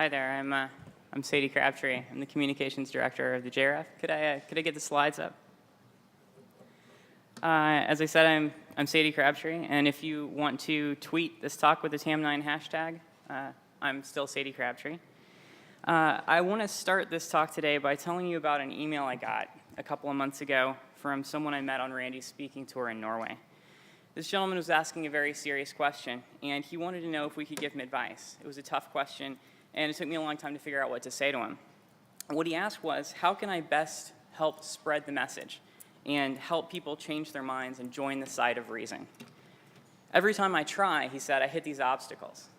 Hi there. I'm Sadie Crabtree. I'm the communications director of the JREF. Could I get the slides up? As I said, I'm Sadie Crabtree, and if you want to tweet this talk with the TAM9 hashtag, I'm still Sadie Crabtree. I want to start this talk today by telling you about an email I got a couple of months ago from someone I met on Randy's speaking tour in Norway. This gentleman was asking a very serious question, and he wanted to know if we could give him advice. It was a tough question, and it took me a long time to figure out what to say to him. What he asked was, how can I best help spread the message and help people change their minds and join the side of reason? Every time I try, he said, I hit these obstacles.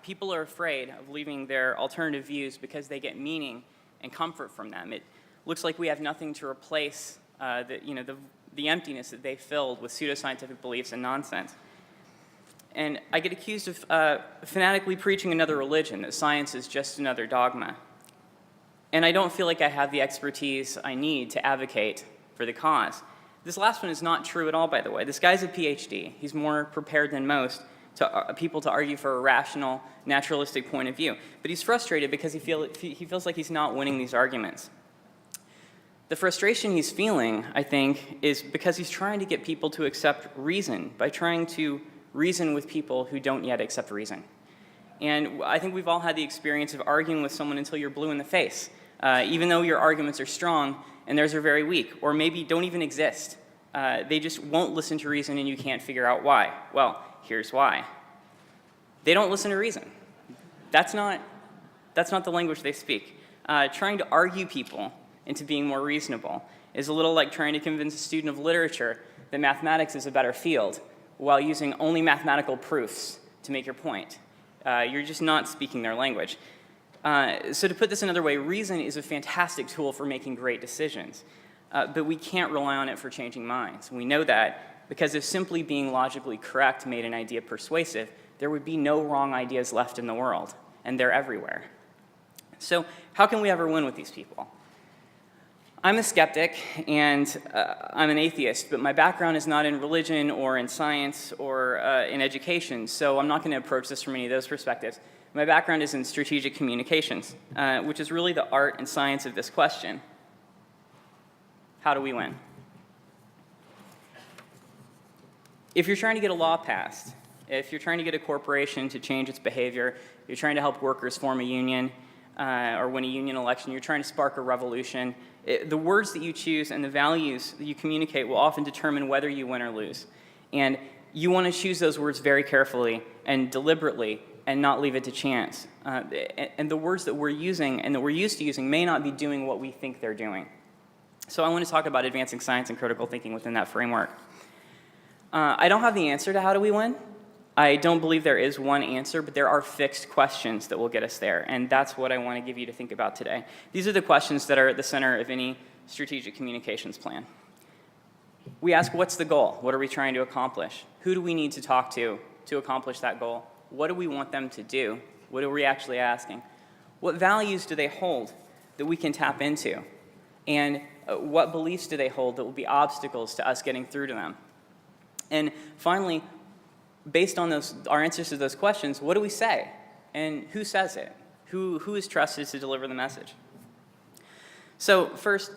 People are afraid of leaving their alternative views because they get meaning and comfort from them. It looks like we have nothing to replace the emptiness that they filled with pseudoscientific beliefs and nonsense. And I get accused of fanatically preaching another religion, that science is just another dogma. And I don't feel like I have the expertise I need to advocate for the cause. This last one is not true at all, by the way. This guy's a PhD. He's more prepared than most people to argue for a rational, naturalistic point of view. But he's frustrated because he feels like he's not winning these arguments. The frustration he's feeling, I think, is because he's trying to get people to accept reason by trying to reason with people who don't yet accept reason. And I think we've all had the experience of arguing with someone until you're blue in the face, even though your arguments are strong and theirs are very weak, or maybe don't even exist. They just won't listen to reason and you can't figure out why. Well, here's why. They don't listen to reason. That's not the language they speak. Trying to argue people into being more reasonable is a little like trying to convince a student of literature that mathematics is a better field while using only mathematical proofs to make your point. You're just not speaking their language. So to put this another way, reason is a fantastic tool for making great decisions, but we can't rely on it for changing minds. We know that because if simply being logically correct made an idea persuasive, there would be no wrong ideas left in the world, and they're everywhere. So how can we ever win with these people? I'm a skeptic, and I'm an atheist, but my background is not in religion or in science or in education, so I'm not going to approach this from any of those perspectives. My background is in strategic communications, which is really the art and science of this question. How do we win? If you're trying to get a law passed, if you're trying to get a corporation to change its behavior, you're trying to help workers form a union or win a union election, you're trying to spark a revolution, the words that you choose and the values that you communicate will often determine whether you win or lose. And you want to choose those words very carefully and deliberately and not leave it to chance. And the words that we're using and that we're used to using may not be doing what we think they're doing. So I want to talk about advancing science and critical thinking within that framework. I don't have the answer to how do we win. I don't believe there is one answer, but there are fixed questions that will get us there, and that's what I want to give you to think about today. These are the questions that are at the center of any strategic communications plan. We ask, what's the goal? What are we trying to accomplish? Who do we need to talk to accomplish that goal? What do we want them to do? What are we actually asking? What values do they hold that we can tap into? And what beliefs do they hold that will be obstacles to us getting through to them? And finally, based on our answers to those questions, what do we say? And who says it? Who is trusted to deliver the message? So first,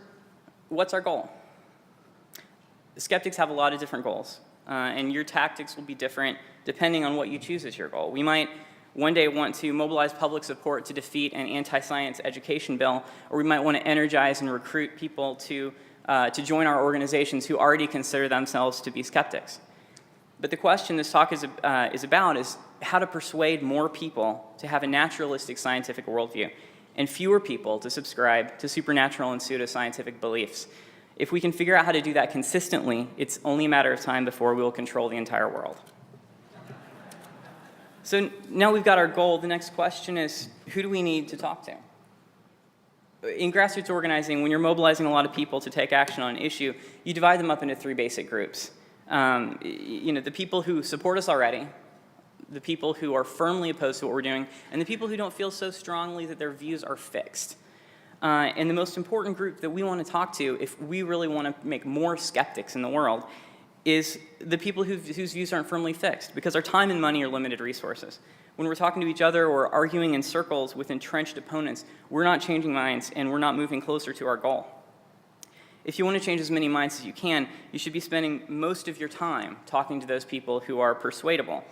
what's our goal? Skeptics have a lot of different goals, and your tactics will be different depending on what you choose as your goal. We might one day want to mobilize public support to defeat an anti-science education bill, or we might want to energize and recruit people to join our organizations who already consider themselves to be skeptics. But the question this talk is about is how to persuade more people to have a naturalistic scientific worldview and fewer people to subscribe to supernatural and pseudoscientific beliefs. If we can figure out how to do that consistently, it's only a matter of time before we will control the entire world. So now we've got our goal. The next question is, who do we need to talk to? In grassroots organizing, when you're mobilizing a lot of people to take action on an issue, you divide them up into three basic groups. The people who support us already, the people who are firmly opposed to what we're doing, and the people who don't feel so strongly that their views are fixed. And the most important group that we want to talk to if we really want to make more skeptics in the world is the people whose views aren't firmly fixed, because our time and money are limited resources. When we're talking to each other or arguing in circles with entrenched opponents, we're not changing minds and we're not moving closer to our goal. If you want to change as many minds as you can, you should be spending most of your time talking to those people who are persuadable.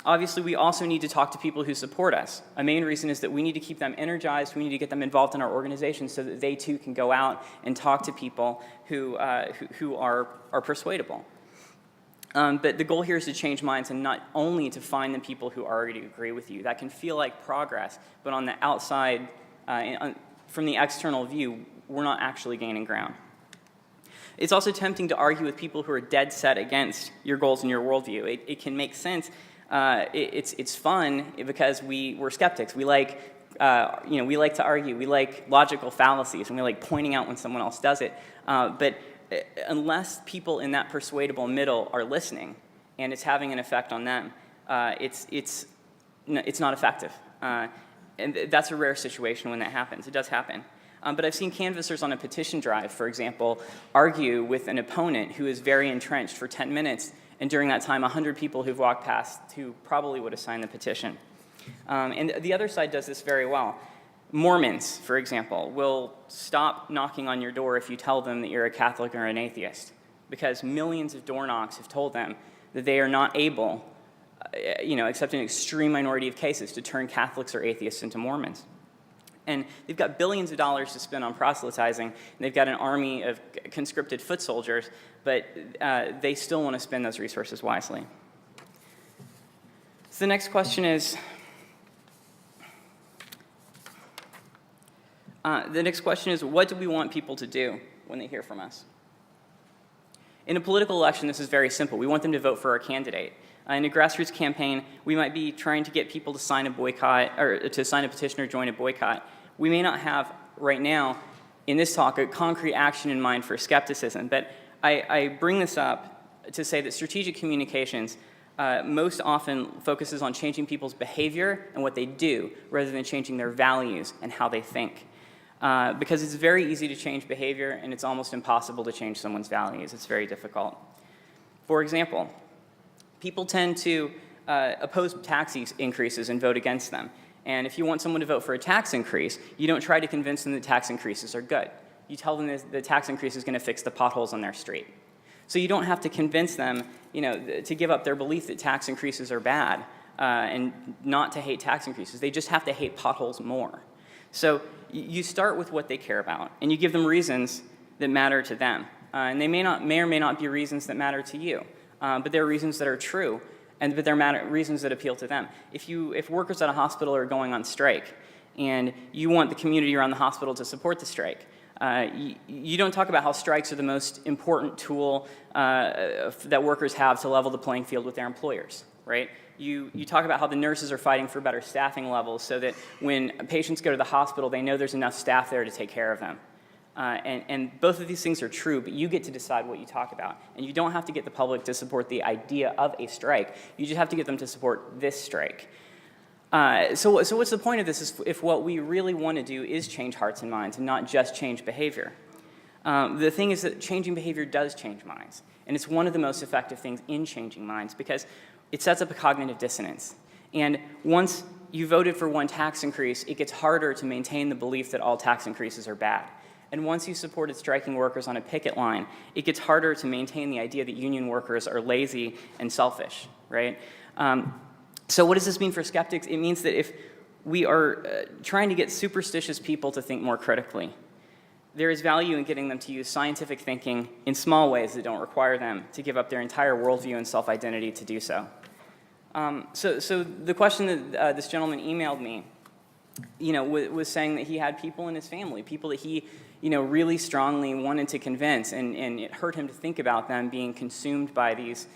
Obviously, we also need to talk to people who support us. A main reason is that we need to keep them energized. We need to get them involved in our organization so that they too can go out and talk to people who are persuadable. But the goal here is to change minds and not only to find the people who already agree with you. That can feel like progress, but on the outside, from the external view, we're not actually gaining ground. It's also tempting to argue with people who are dead set against your goals and your worldview. It can make sense. It's fun because we're skeptics. We like to argue. We like logical fallacies, and we like pointing out when someone else does it. But unless people in that persuadable middle are listening, and it's having an effect on them, it's not effective. And that's a rare situation when that happens. It does happen. But I've seen canvassers on a petition drive, for example, argue with an opponent who is very entrenched for 10 minutes, and during that time, 100 people who've walked past who probably would have signed the petition. And the other side does this very well. Mormons, for example, will stop knocking on your door if you tell them that you're a Catholic or an atheist, because millions of door knocks have told them that they are not able, except in an extreme minority of cases, to turn Catholics or atheists into Mormons. And they've got billions of dollars to spend on proselytizing, and they've got an army of conscripted foot soldiers, but they still want to spend those resources wisely. So the next question is, what do we want people to do when they hear from us? In a political election, this is very simple. We want them to vote for our candidate. In a grassroots campaign, we might be trying to get people to sign a boycott, or to sign a petition or join a boycott. We may not have, right now, in this talk, a concrete action in mind for skepticism, but I bring this up to say that strategic communications most often focuses on changing people's behavior and what they do, rather than changing their values and how they think. Because it's very easy to change behavior, and it's almost impossible to change someone's values. It's very difficult. For example, people tend to oppose tax increases and vote against them. And if you want someone to vote for a tax increase, you don't try to convince them that tax increases are good. You tell them that the tax increase is going to fix the potholes on their street. So you don't have to convince them, to give up their belief that tax increases are bad and not to hate tax increases. They just have to hate potholes more. So you start with what they care about, and you give them reasons that matter to them. And they may or may not be reasons that matter to you, but they're reasons that are true, but they're reasons that appeal to them. If workers at a hospital are going on strike, and you want the community around the hospital to support the strike, you don't talk about how strikes are the most important tool that workers have to level the playing field with their employers, right? You talk about how the nurses are fighting for better staffing levels so that when patients go to the hospital, they know there's enough staff there to take care of them. And both of these things are true, but you get to decide what you talk about. And you don't have to get the public to support the idea of a strike. You just have to get them to support this strike. So what's the point of this if what we really want to do is change hearts and minds and not just change behavior? The thing is that changing behavior does change minds. And it's one of the most effective things in changing minds because it sets up a cognitive dissonance. And once you voted for one tax increase, it gets harder to maintain the belief that all tax increases are bad. And once you supported striking workers on a picket line, it gets harder to maintain the idea that union workers are lazy and selfish, right? So what does this mean for skeptics? It means that if we are trying to get superstitious people to think more critically, there is value in getting them to use scientific thinking in small ways that don't require them to give up their entire worldview and self-identity to do so. So the question that this gentleman emailed me, was saying that he had people in his family, people that he, really strongly wanted to convince, and it hurt him to think about them being consumed by these,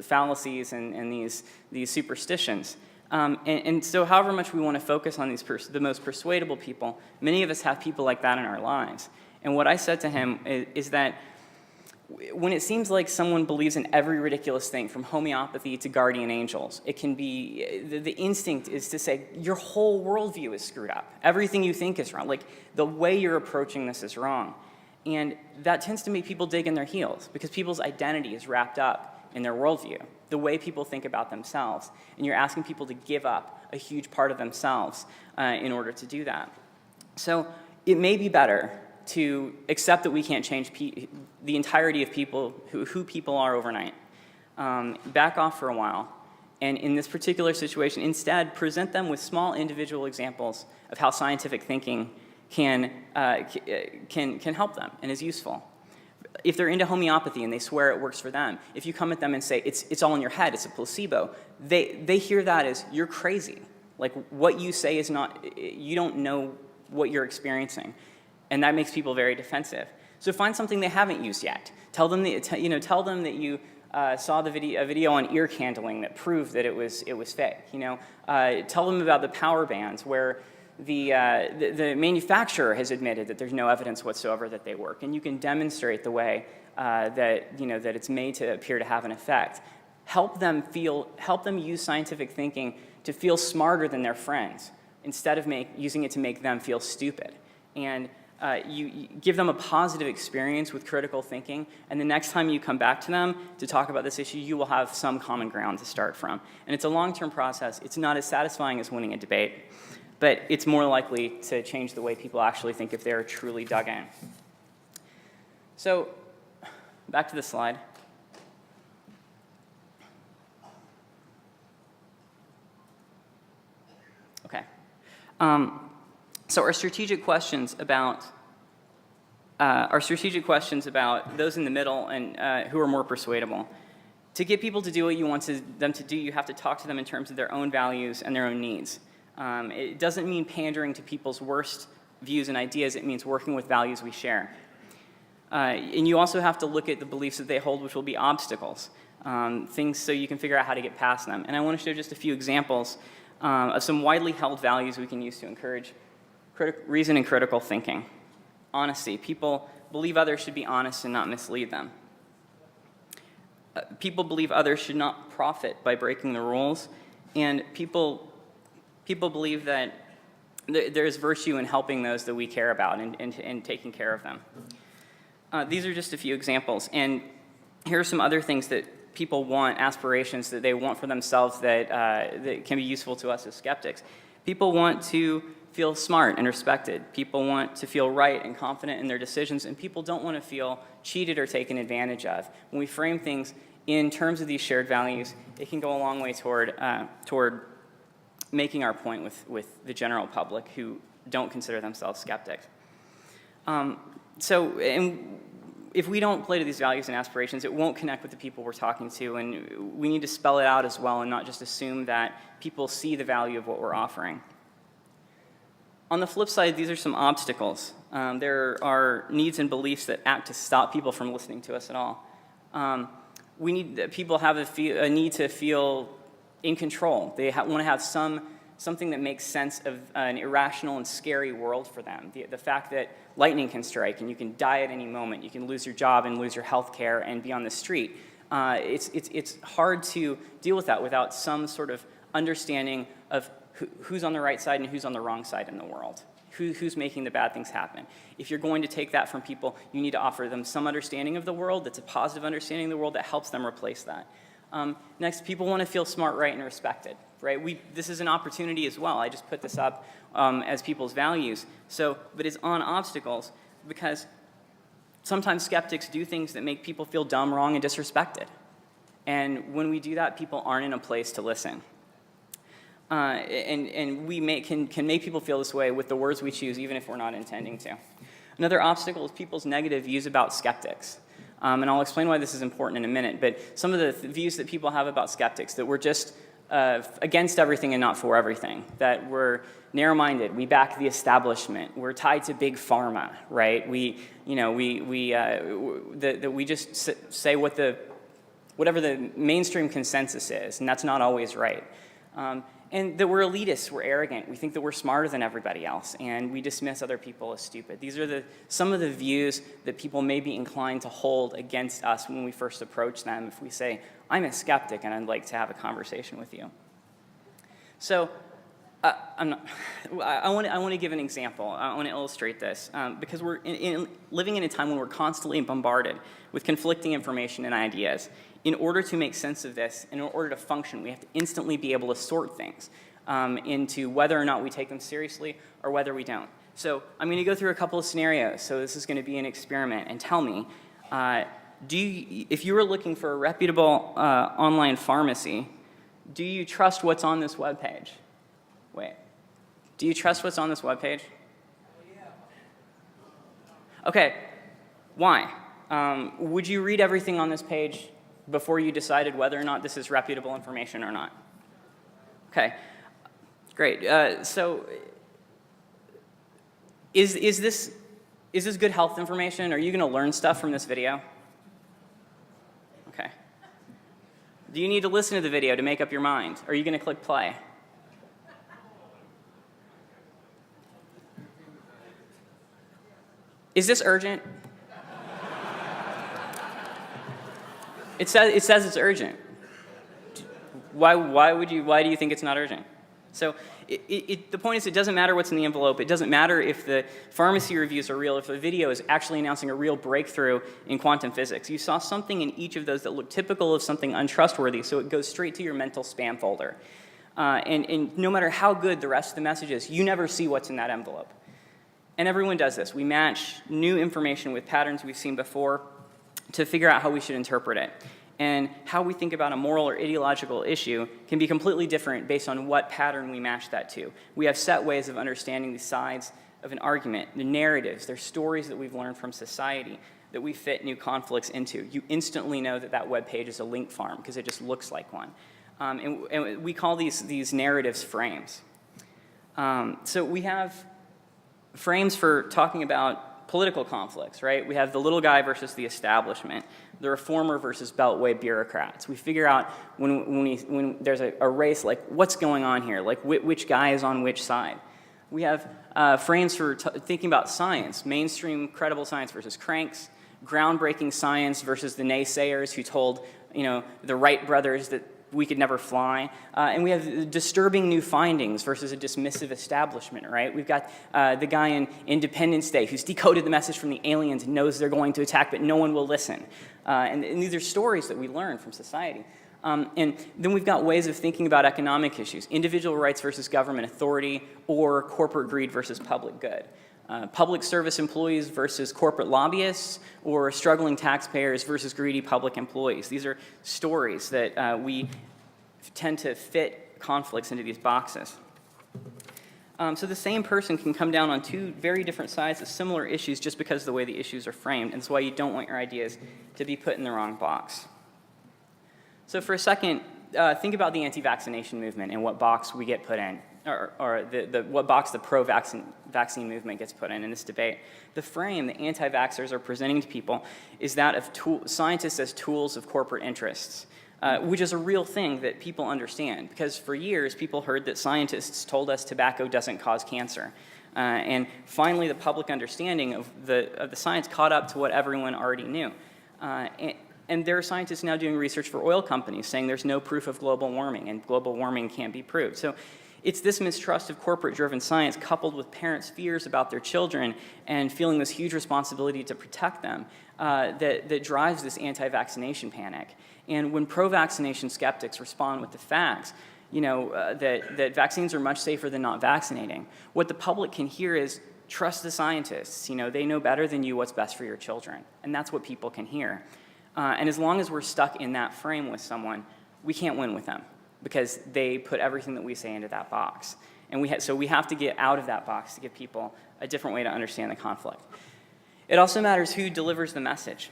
fallacies and these superstitions. And so however much we want to focus on the most persuadable people, many of us have people like that in our lives. And what I said to him is that when it seems like someone believes in every ridiculous thing, from homeopathy to guardian angels, it can be, the instinct is to say, your whole worldview is screwed up. Everything you think is wrong. Like, the way you're approaching this is wrong. And that tends to make people dig in their heels because people's identity is wrapped up in their worldview, the way people think about themselves. And you're asking people to give up a huge part of themselves in order to do that. So it may be better to accept that we can't change the entirety of people, who people are overnight. Back off for a while. And in this particular situation, instead, present them with small individual examples of how scientific thinking can help them and is useful. If they're into homeopathy and they swear it works for them, if you come at them and say, it's all in your head, it's a placebo, they hear that as, you're crazy. Like, what you say is not, you don't know what you're experiencing. And that makes people very defensive. So find something they haven't used yet. Tell them that, tell them that you saw a video on ear candling that proved that it was fake. Tell them about the power bands where the manufacturer has admitted that there's no evidence whatsoever that they work, and you can demonstrate the way that it's made to appear to have an effect. Help them use scientific thinking to feel smarter than their friends instead of using it to make them feel stupid. And you give them a positive experience with critical thinking, and the next time you come back to them to talk about this issue, you will have some common ground to start from. And it's a long-term process. It's not as satisfying as winning a debate, but it's more likely to change the way people actually think if they're truly dug in. So, back to the slide. Okay. So our strategic questions about those in the middle and who are more persuadable. To get people to do what you want them to do, you have to talk to them in terms of their own values and their own needs. It doesn't mean pandering to people's worst views and ideas. It means working with values we share. And you also have to look at the beliefs that they hold, which will be obstacles, things so you can figure out how to get past them. And I want to show just a few examples of some widely held values we can use to encourage reason and critical thinking. Honesty. People believe others should be honest and not mislead them. People believe others should not profit by breaking the rules. And people believe that there's virtue in helping those that we care about and taking care of them. These are just a few examples. And here are some other things that people want, aspirations that they want for themselves that can be useful to us as skeptics. People want to feel smart and respected. People want to feel right and confident in their decisions, and people don't want to feel cheated or taken advantage of. When we frame things in terms of these shared values, it can go a long way toward making our point with the general public who don't consider themselves skeptics. If we don't play to these values and aspirations, it won't connect with the people we're talking to, and we need to spell it out as well and not just assume that people see the value of what we're offering. On the flip side, these are some obstacles. There are needs and beliefs that act to stop people from listening to us at all. People have a need to feel in control. They want to have something that makes sense of an irrational and scary world for them. The fact that lightning can strike and you can die at any moment, you can lose your job and lose your health care and be on the street. It's hard to deal with that without some sort of understanding of who's on the right side and who's on the wrong side in the world, who's making the bad things happen. If you're going to take that from people, you need to offer them some understanding of the world that's a positive understanding of the world that helps them replace that. Next, people want to feel smart, right, and respected. Right? This is an opportunity as well. I just put this up as people's values. But it's on obstacles because sometimes skeptics do things that make people feel dumb, wrong, and disrespected. And when we do that, people aren't in a place to listen. And we can make people feel this way with the words we choose, even if we're not intending to. Another obstacle is people's negative views about skeptics. And I'll explain why this is important in a minute, but some of the views that people have about skeptics, that we're just against everything and not for everything, that we're narrow-minded, we back the establishment, we're tied to big pharma, right? That we just say whatever the mainstream consensus is, and that's not always right. And that we're elitists, we're arrogant, we think that we're smarter than everybody else, and we dismiss other people as stupid. These are some of the views that people may be inclined to hold against us when we first approach them if we say, I'm a skeptic and I'd like to have a conversation with you. So I want to give an example. I want to illustrate this because we're living in a time when we're constantly bombarded with conflicting information and ideas. In order to make sense of this, in order to function, we have to instantly be able to sort things into whether or not we take them seriously or whether we don't. So I'm going to go through a couple of scenarios. So this is going to be an experiment. And tell me, if you were looking for a reputable online pharmacy, do you trust what's on this webpage? Wait. Do you trust what's on this webpage? Okay. Why? Would you read everything on this page before you decided whether or not this is reputable information or not? Okay. Great. So is this good health information? Are you going to learn stuff from this video? Okay. Do you need to listen to the video to make up your mind? Or are you going to click play? Is this urgent? It says it's urgent. Why do you think it's not urgent? So the point is, it doesn't matter what's in the envelope. It doesn't matter if the pharmacy reviews are real, if the video is actually announcing a real breakthrough in quantum physics. You saw something in each of those that looked typical of something untrustworthy, so it goes straight to your mental spam folder. And no matter how good the rest of the message is, you never see what's in that envelope. And everyone does this. We match new information with patterns we've seen before to figure out how we should interpret it. And how we think about a moral or ideological issue can be completely different based on what pattern we match that to. We have set ways of understanding the sides of an argument, the narratives, they're stories that we've learned from society that we fit new conflicts into. You instantly know that that web page is a link farm because it just looks like one. And we call these narratives frames. So we have frames for talking about political conflicts, right? We have the little guy versus the establishment, the reformer versus beltway bureaucrats. We figure out when there's a race, like what's going on here, like which guy is on which side. We have frames for thinking about science, mainstream credible science versus cranks, groundbreaking science versus the naysayers who told the Wright brothers that we could never fly. And we have disturbing new findings versus a dismissive establishment, right? We've got the guy in Independence Day who's decoded the message from the aliens and knows they're going to attack, but no one will listen. And these are stories that we learn from society. And then we've got ways of thinking about economic issues, individual rights versus government authority, or corporate greed versus public good. Public service employees versus corporate lobbyists, or struggling taxpayers versus greedy public employees. These are stories that we tend to fit conflicts into these boxes. So the same person can come down on two very different sides of similar issues just because of the way the issues are framed, and that's why you don't want your ideas to be put in the wrong box. So for a second, think about the anti-vaccination movement and what box we get put in, or what box the pro-vaccine movement gets put in this debate. The frame the anti-vaxxers are presenting to people is that of scientists as tools of corporate interests, which is a real thing that people understand, because for years people heard that scientists told us tobacco doesn't cause cancer. And finally the public understanding of the science caught up to what everyone already knew. And there are scientists now doing research for oil companies saying there's no proof of global warming and global warming can't be proved. So it's this mistrust of corporate-driven science coupled with parents' fears about their children and feeling this huge responsibility to protect them that drives this anti-vaccination panic. And when pro-vaccination skeptics respond with the facts, that vaccines are much safer than not vaccinating, what the public can hear is, trust the scientists. They know better than you what's best for your children. And that's what people can hear. And as long as we're stuck in that frame with someone, we can't win with them because they put everything that we say into that box. And so we have to get out of that box to give people a different way to understand the conflict. It also matters who delivers the message.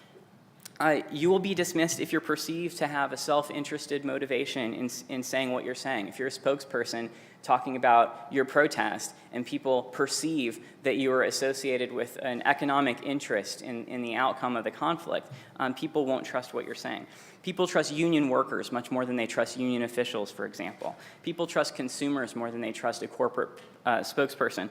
You will be dismissed if you're perceived to have a self-interested motivation in saying what you're saying. If you're a spokesperson talking about your protest and people perceive that you are associated with an economic interest in the outcome of the conflict, people won't trust what you're saying. People trust union workers much more than they trust union officials, for example. People trust consumers more than they trust a corporate spokesperson.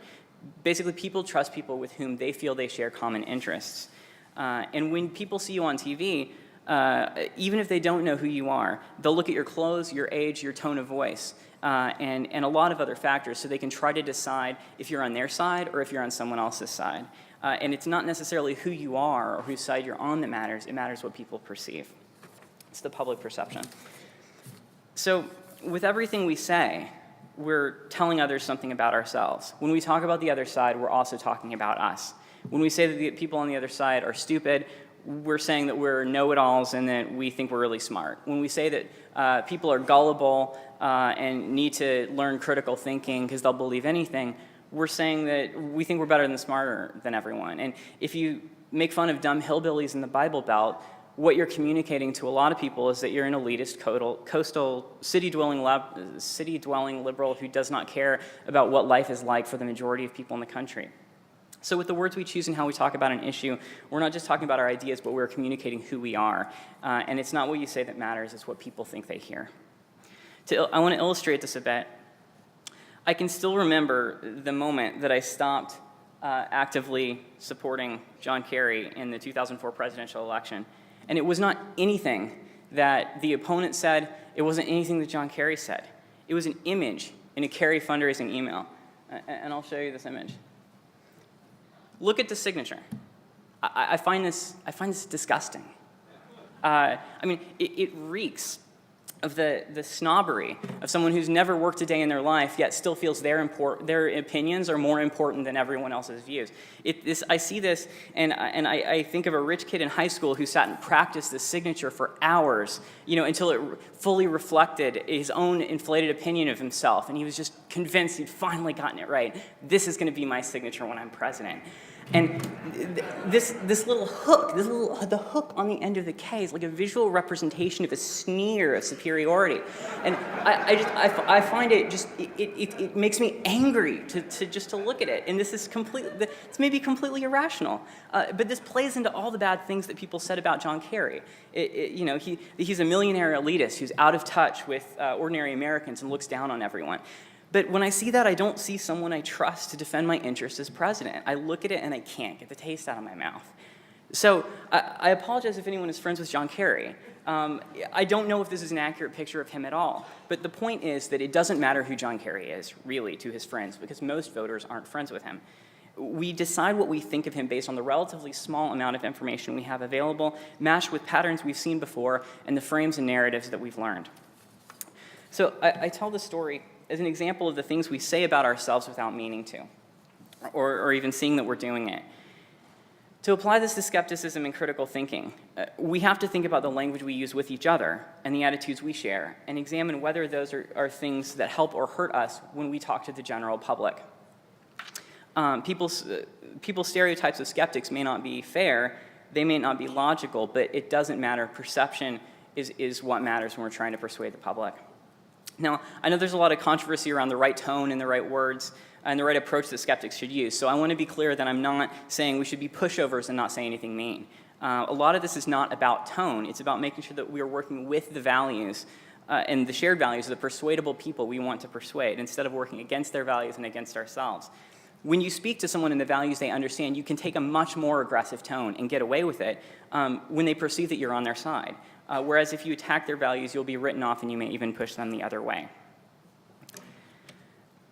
Basically, people trust people with whom they feel they share common interests. And when people see you on TV, Even if they don't know who you are, they'll look at your clothes, your age, your tone of voice, and a lot of other factors, so they can try to decide if you're on their side or if you're on someone else's side. And it's not necessarily who you are or whose side you're on that matters. It matters what people perceive. It's the public perception. So with everything we say, we're telling others something about ourselves. When we talk about the other side, we're also talking about us. When we say that the people on the other side are stupid, we're saying that we're know-it-alls and that we think we're really smart. When we say that people are gullible and need to learn critical thinking because they'll believe anything, we're saying that we think we're better than smarter than everyone. And if you make fun of dumb hillbillies in the Bible Belt, what you're communicating to a lot of people is that you're an elitist, coastal, city-dwelling liberal who does not care about what life is like for the majority of people in the country. So with the words we choose and how we talk about an issue, we're not just talking about our ideas, but we're communicating who we are. And it's not what you say that matters, it's what people think they hear. I want to illustrate this a bit. I can still remember the moment that I stopped actively supporting John Kerry in the 2004 presidential election. And it was not anything that the opponent said. It wasn't anything that John Kerry said. It was an image in a Kerry fundraising email. And I'll show you this image. Look at the signature. I find this disgusting. I mean, it reeks of the snobbery of someone who's never worked a day in their life, yet still feels their opinions are more important than everyone else's views. I see this, and I think of a rich kid in high school who sat and practiced this signature for hours, until it fully reflected his own inflated opinion of himself, and he was just convinced he'd finally gotten it right. This is going to be my signature when I'm president. And this little hook, the hook on the end of the K is like a visual representation of a sneer of superiority. And I find it makes me angry to look at it. And this is it's maybe completely irrational. But this plays into all the bad things that people said about John Kerry. He's a millionaire elitist who's out of touch with ordinary Americans and looks down on everyone. But when I see that, I don't see someone I trust to defend my interests as president. I look at it and I can't get the taste out of my mouth. So I apologize if anyone is friends with John Kerry. I don't know if this is an accurate picture of him at all. But the point is that it doesn't matter who John Kerry is, really, to his friends, because most voters aren't friends with him. We decide what we think of him based on the relatively small amount of information we have available, matched with patterns we've seen before and the frames and narratives that we've learned. So I tell this story as an example of the things we say about ourselves without meaning to, or even seeing that we're doing it. To apply this to skepticism and critical thinking, we have to think about the language we use with each other and the attitudes we share, and examine whether those are things that help or hurt us when we talk to the general public. People's stereotypes of skeptics may not be fair, they may not be logical, but it doesn't matter. Perception is what matters when we're trying to persuade the public. Now, I know there's a lot of controversy around the right tone and the right words and the right approach that skeptics should use. So I want to be clear that I'm not saying we should be pushovers and not say anything mean. A lot of this is not about tone. It's about making sure that we are working with the values and the shared values of the persuadable people we want to persuade, instead of working against their values and against ourselves. When you speak to someone in the values they understand, you can take a much more aggressive tone and get away with it when they perceive that you're on their side. Whereas if you attack their values, you'll be written off and you may even push them the other way.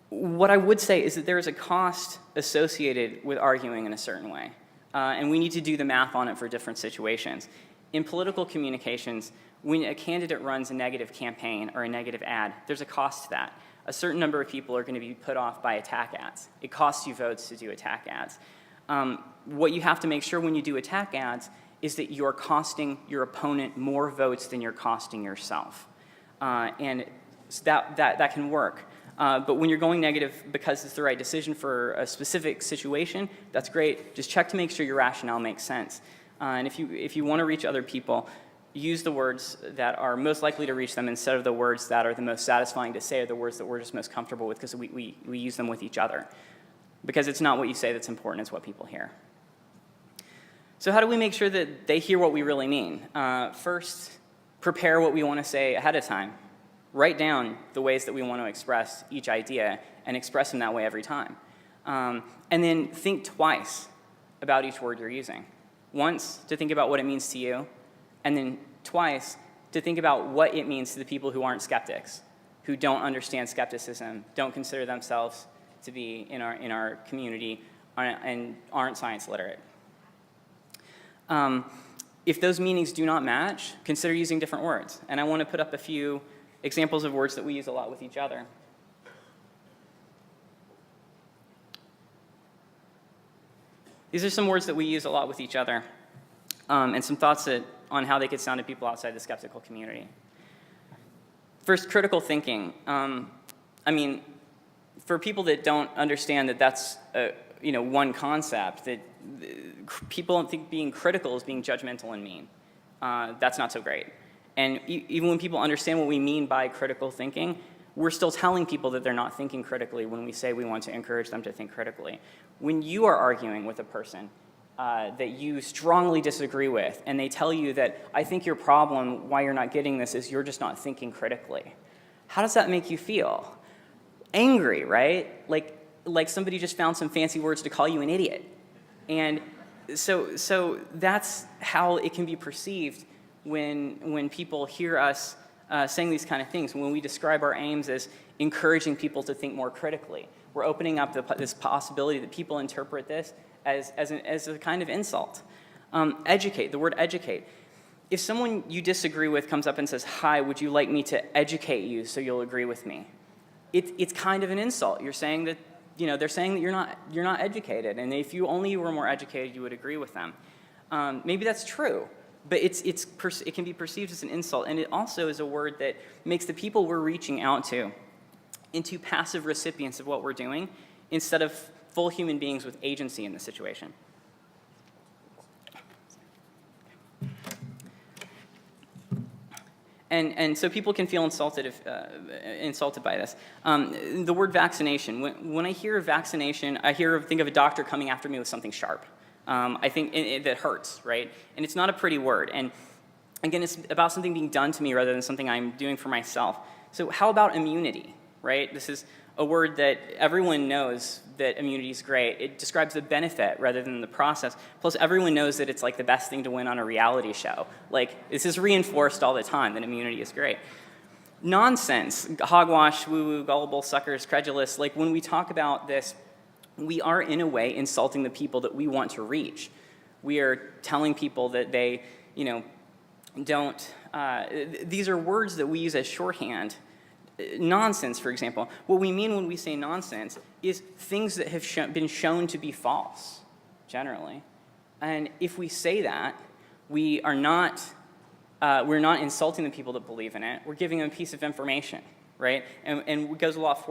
What I would say is that there is a cost associated with arguing in a certain way, and we need to do the math on it for different situations. In political communications, when a candidate runs a negative campaign or a negative ad, there's a cost to that. A certain number of people are going to be put off by attack ads. It costs you votes to do attack ads. What you have to make sure when you do attack ads is that you're costing your opponent more votes than you're costing yourself. And that can work. But when you're going negative because it's the right decision for a specific situation, that's great. Just check to make sure your rationale makes sense. And if you want to reach other people, use the words that are most likely to reach them instead of the words that are the most satisfying to say, or the words that we're just most comfortable with, because we use them with each other. Because it's not what you say that's important, it's what people hear. So how do we make sure that they hear what we really mean? First, prepare what we want to say ahead of time. Write down the ways that we want to express each idea and express them that way every time. And then think twice about each word you're using. Once to think about what it means to you, And then twice, to think about what it means to the people who aren't skeptics, who don't understand skepticism, don't consider themselves to be in our community, and aren't science literate. If those meanings do not match, consider using different words. And I want to put up a few examples of words that we use a lot with each other. These are some words that we use a lot with each other, and some thoughts on how they could sound to people outside the skeptical community. First, critical thinking. I mean, for people that don't understand that that's one concept, that people don't think being critical is being judgmental and mean. That's not so great. And even when people understand what we mean by critical thinking, we're still telling people that they're not thinking critically when we say we want to encourage them to think critically. When you are arguing with a person that you strongly disagree with, and they tell you that, I think your problem, why you're not getting this, is you're just not thinking critically. How does that make you feel? Angry, right? Like somebody just found some fancy words to call you an idiot. And so that's how it can be perceived when people hear us saying these kind of things. When we describe our aims as encouraging people to think more critically, we're opening up this possibility that people interpret this as a kind of insult. Educate, the word educate. If someone you disagree with comes up and says, hi, would you like me to educate you so you'll agree with me? It's kind of an insult. You're saying that, they're saying that you're not educated, and if you only were more educated, you would agree with them. Maybe that's true, but it can be perceived as an insult, and it also is a word that makes the people we're reaching out to into passive recipients of what we're doing instead of full human beings with agency in the situation. And so people can feel insulted by this. The word vaccination. When I hear vaccination, I think of a doctor coming after me with something sharp. I think that hurts, right? And it's not a pretty word. And again, it's about something being done to me rather than something I'm doing for myself. So how about immunity, right? This is a word that everyone knows that immunity is great. It describes the benefit rather than the process. Plus, everyone knows that it's like the best thing to win on a reality show. Like, this is reinforced all the time that immunity is great. Nonsense, hogwash, woo-woo, gullible, suckers, credulous. Like, when we talk about this, we are, in a way, insulting the people that we want to reach. We are telling people that they, don't, these are words that we use as shorthand. Nonsense, for example. What we mean when we say nonsense is things that have been shown to be false, generally. And if we say that, we're not insulting the people that believe in it. We're giving them a piece of information, right? And it goes a lot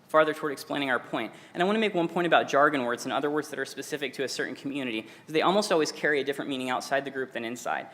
farther toward explaining our point. And I want to make one point about jargon words and other words that are specific to a certain community. They almost always carry a different meaning outside the group than inside.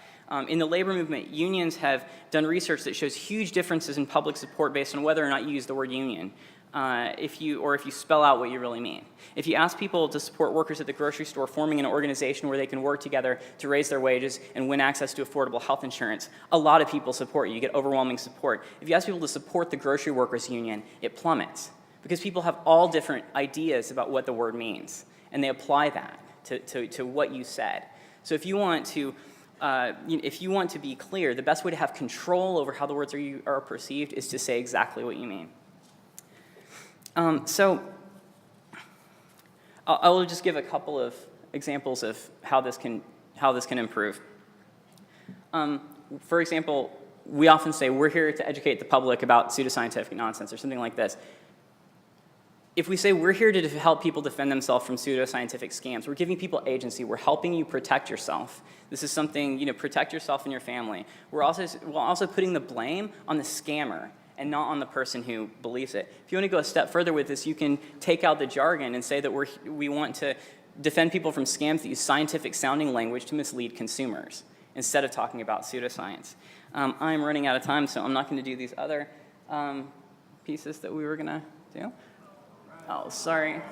In the labor movement, unions have done research that shows huge differences in public support based on whether or not you use the word union, if you spell out what you really mean. If you ask people to support workers at the grocery store forming an organization where they can work together to raise their wages and win access to affordable health insurance, a lot of people support you. You get overwhelming support. If you ask people to support the grocery workers union, it plummets, because people have all different ideas about what the word means, and they apply that to what you said. So if you want to be clear, the best way to have control over how the words are perceived is to say exactly what you mean. So I will just give a couple of examples of how this can improve. For example, we often say we're here to educate the public about pseudoscientific nonsense or something like this. If we say we're here to help people defend themselves from pseudoscientific scams, we're giving people agency. We're helping you protect yourself. This is something, protect yourself and your family. We're also putting the blame on the scammer and not on the person who believes it. If you want to go a step further with this, you can take out the jargon and say that we want to defend people from scams that use scientific-sounding language to mislead consumers instead of talking about pseudoscience. I'm running out of time, so I'm not going to do these other pieces that we were going to do. Oh, sorry.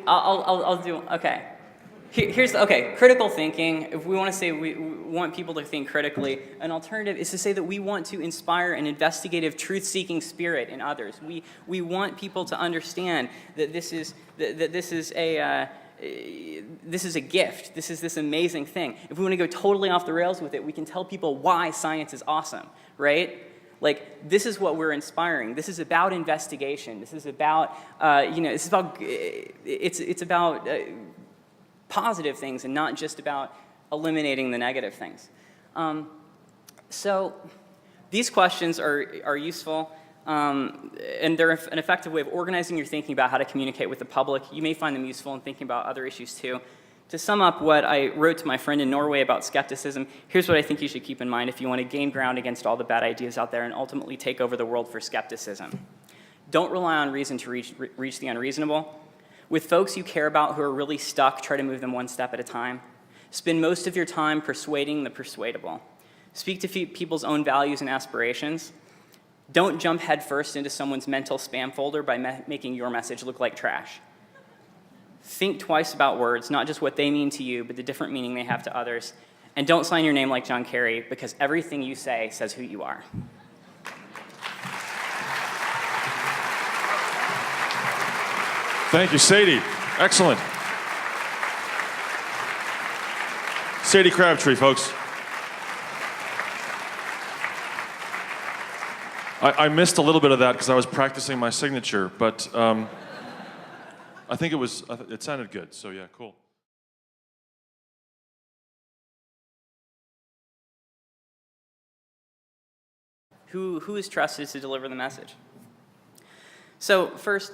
I'll do, okay. Critical thinking. If we want to say we want people to think critically, an alternative is to say that we want to inspire an investigative, truth-seeking spirit in others. We want people to understand that this is this is a gift. This is this amazing thing. If we want to go totally off the rails with it, we can tell people why science is awesome, right? Like, this is what we're inspiring. This is about investigation. This is about, it's about positive things and not just about eliminating the negative things. So these questions are useful, and they're an effective way of organizing your thinking about how to communicate with the public. You may find them useful in thinking about other issues too. To sum up what I wrote to my friend in Norway about skepticism, here's what I think you should keep in mind if you want to gain ground against all the bad ideas out there and ultimately take over the world for skepticism. Don't rely on reason to reach the unreasonable. With folks you care about who are really stuck, try to move them one step at a time. Spend most of your time persuading the persuadable. Speak to people's own values and aspirations. Don't jump headfirst into someone's mental spam folder by making your message look like trash. Think twice about words, not just what they mean to you, but the different meaning they have to others. And don't sign your name like John Kerry, because everything you say says who you are. Thank you, Sadie. Excellent. Sadie Crabtree, folks. I missed a little bit of that because I was practicing my signature, but I think it sounded good, so yeah, cool. Who is trusted to deliver the message? So first,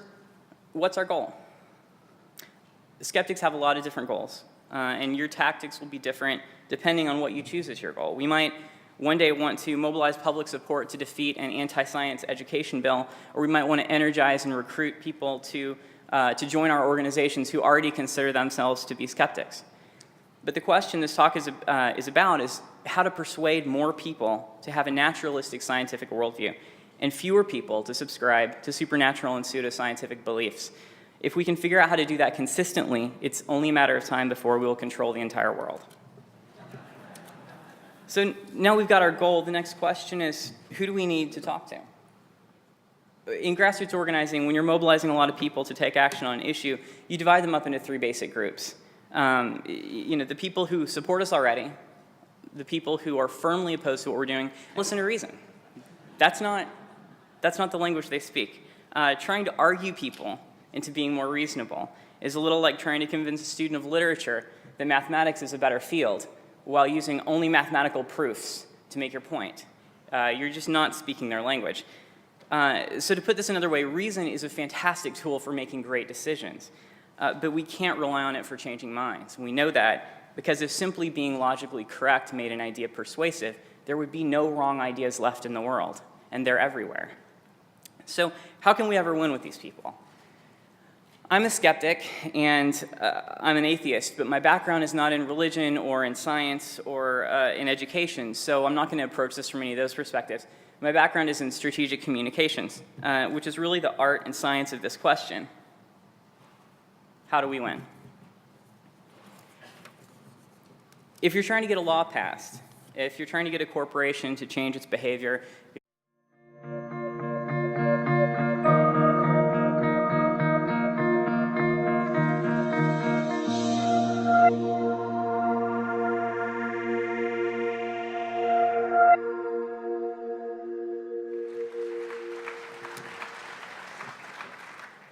what's our goal? Skeptics have a lot of different goals, and your tactics will be different depending on what you choose as your goal. We might one day want to mobilize public support to defeat an anti-science education bill, or we might want to energize and recruit people to join our organizations who already consider themselves to be skeptics. But the question this talk is about is how to persuade more people to have a naturalistic scientific worldview and fewer people to subscribe to supernatural and pseudoscientific beliefs. If we can figure out how to do that consistently, it's only a matter of time before we will control the entire world. So now we've got our goal. The next question is, who do we need to talk to? In grassroots organizing, when you're mobilizing a lot of people to take action on an issue, you divide them up into three basic groups. The people who support us already, the people who are firmly opposed to what we're doing, listen to reason. That's not the language they speak. Trying to argue people into being more reasonable is a little like trying to convince a student of literature that mathematics is a better field while using only mathematical proofs to make your point. You're just not speaking their language. So to put this another way, reason is a fantastic tool for making great decisions, but we can't rely on it for changing minds. We know that because if simply being logically correct made an idea persuasive, there would be no wrong ideas left in the world, and they're everywhere. So how can we ever win with these people? I'm a skeptic, and I'm an atheist, but my background is not in religion or in science or in education, so I'm not going to approach this from any of those perspectives. My background is in strategic communications, which is really the art and science of this question. How do we win? If you're trying to get a law passed, if you're trying to get a corporation to change its behavior,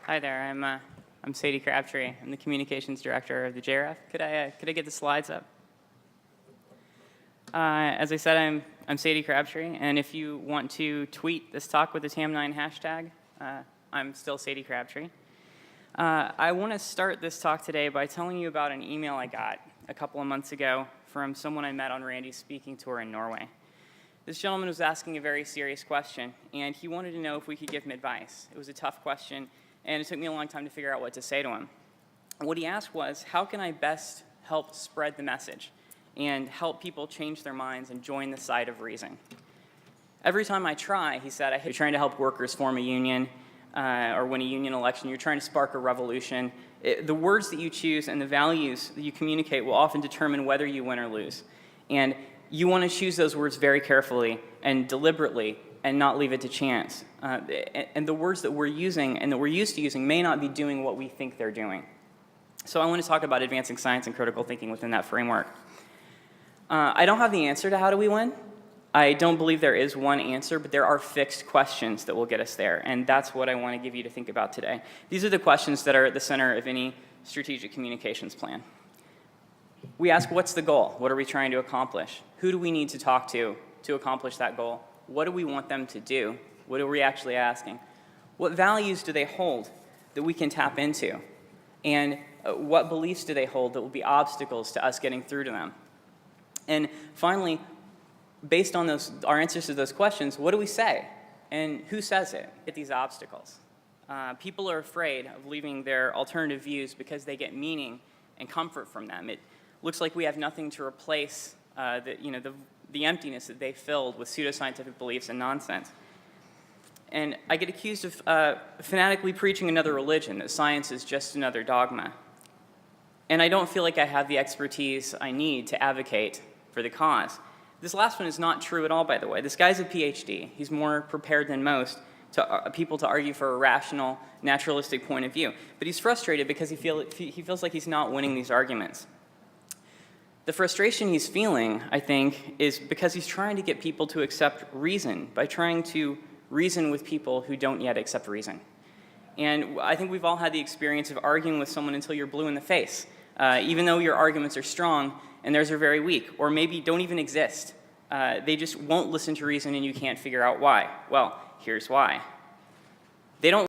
Hi there, I'm Sadie Crabtree. I'm the communications director of the JREF. Could I get the slides up? As I said, I'm Sadie Crabtree, and if you want to tweet this talk with the TAM9 hashtag, I'm still Sadie Crabtree. I want to start this talk today by telling you about an email I got a couple of months ago from someone I met on Randy's speaking tour in Norway. This gentleman was asking a very serious question, and he wanted to know if we could give him advice. It was a tough question, and it took me a long time to figure out what to say to him. What he asked was, how can I best help spread the message and help people change their minds and join the side of reason? Every time I try, he said, you're trying to help workers form a union or win a union election, you're trying to spark a revolution. The words that you choose and the values that you communicate will often determine whether you win or lose. And you want to choose those words very carefully and deliberately and not leave it to chance. And the words that we're using and that we're used to using may not be doing what we think they're doing. So I want to talk about advancing science and critical thinking within that framework. I don't have the answer to how do we win. I don't believe there is one answer, but there are fixed questions that will get us there, and that's what I want to give you to think about today. These are the questions that are at the center of any strategic communications plan. We ask, what's the goal? What are we trying to accomplish? Who do we need to talk to accomplish that goal? What do we want them to do? What are we actually asking? What values do they hold that we can tap into? And what beliefs do they hold that will be obstacles to us getting through to them? And finally, based on our answers to those questions, what do we say? And who says it at these obstacles? People are afraid of leaving their alternative views because they get meaning and comfort from them. It looks like we have nothing to replace the emptiness that they filled with pseudoscientific beliefs and nonsense. And I get accused of fanatically preaching another religion, that science is just another dogma. And I don't feel like I have the expertise I need to advocate for the cause. This last one is not true at all, by the way. This guy's a PhD. He's more prepared than most people to argue for a rational, naturalistic point of view. But he's frustrated because he feels like he's not winning these arguments. The frustration he's feeling, I think, is because he's trying to get people to accept reason by trying to reason with people who don't yet accept reason. And I think we've all had the experience of arguing with someone until you're blue in the face, even though your arguments are strong and theirs are very weak, or maybe don't even exist. They just won't listen to reason and you can't figure out why. Well, here's why. They don't